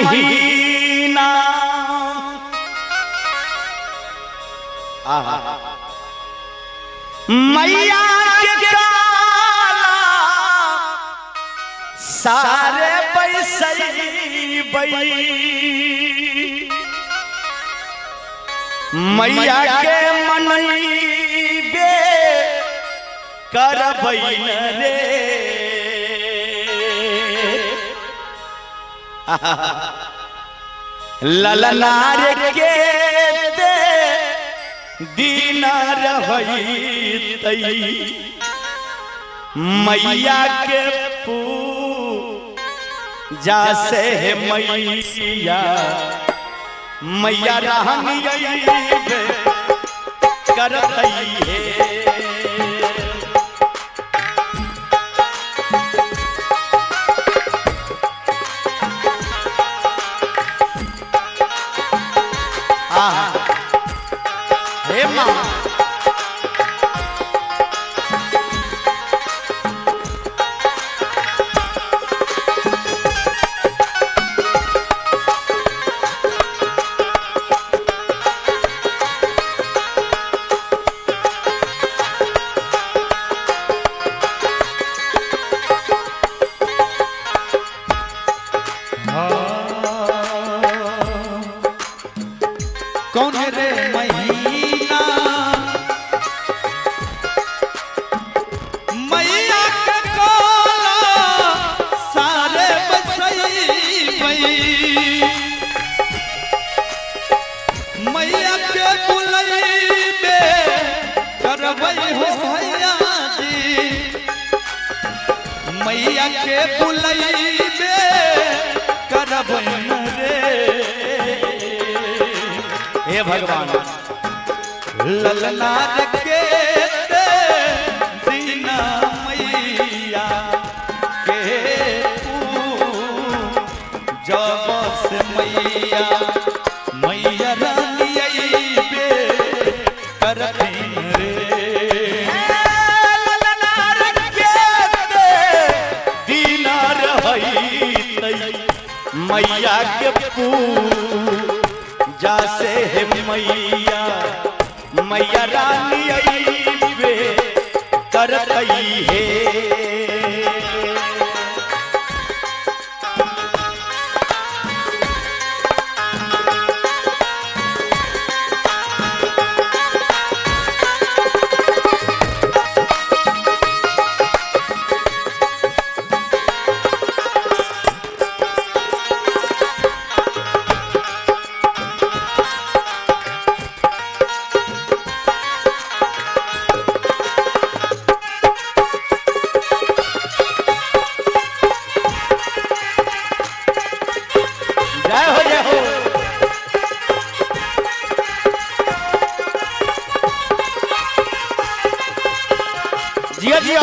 महीना मैया के काला सारे पैसई बई मैया के मनईबे करबैन रे ललनार के दे दीन रहई मैया के पूजा से मैया मैया रहनी करतई है हे माँ कौन है रे महीना मैया के कोला सारे बसई मैया के बुलईबे करबई हो भैया जी मैया के बुलईबे करबई रे हे भगवान ललनार के दीना मैया के जब से मैया मैया रानी बे करतीन रे ललनार के दीना रहई मैया के जैसे है मैया मैया रानी बे करतई है जिया जिया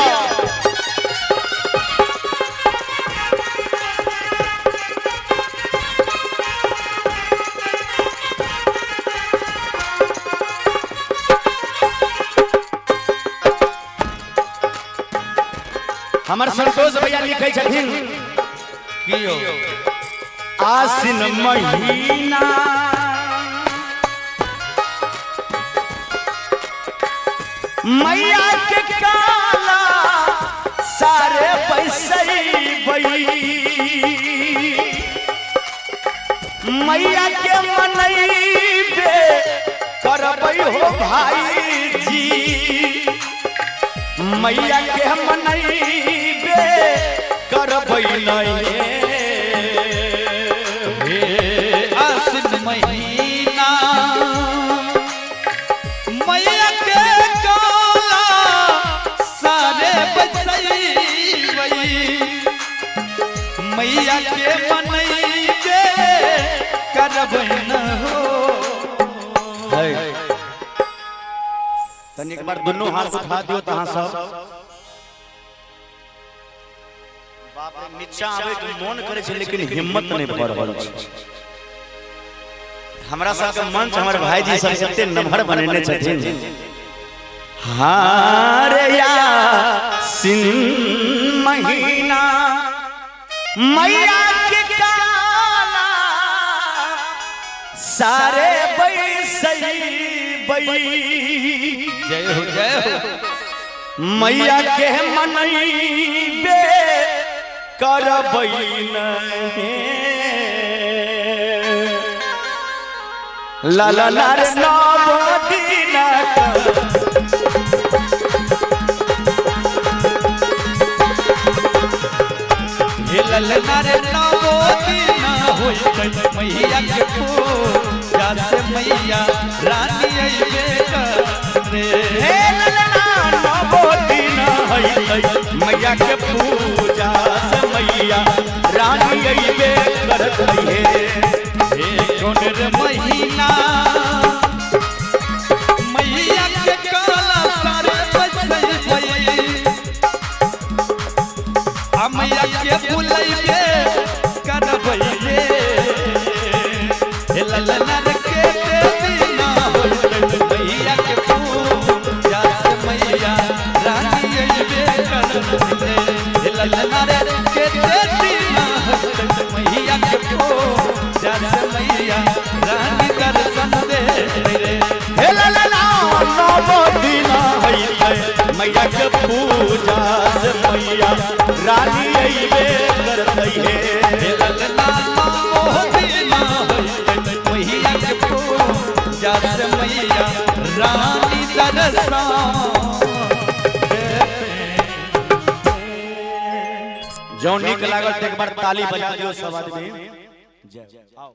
हमर संतोष भैया लिखे छथिन कि आसिन महीना मैया के काला सारे पैसई बई मैया के मनईबे करबई हो भाई जी मैया के मनईबे करबई नहीं आसिन महीना मैया के काला सारे बसई मैया के मनईबे करबई न हो तनिक बार दोनों हाथ उठा दियो तहां सब बाप रे नीचा आवे के मन करे छे लेकिन हिम्मत नहीं पड़ रहल छै हमरा सब के मंच हमर भाईजी सब कते नमहर बनेने छथिन हारे यासिन महीना मैया के काला सारे बैसई बई जय हो मैया के मनईबे करबई नहीं ललनार नवदीना ललनार नवदीना होई मैया के पूजा से मैया रानी अइबे करे हे ललनार नवदीना होई मैया के पूजा से मैया रानी अइबे करत है कौन रे महीना मैया के काला सारे बचई भई आ मैया के बुलैबे करबैले हे ललनार के दीना होई मैया के पूजा से मैया रानी अइबे करबैले हे ललनार के दीना होई मैया के पूजा से मैया रानी दर्शन दे रे हे ललनार नवदीना होई मैया के पूजा से मैया रानी अइबे करत है हे ललनार नवदीना होई मैया के पूजा से मैया रानी दर्शन जौन नीक लागल एक बार ताली बजा दियो सब आदमी जय आओ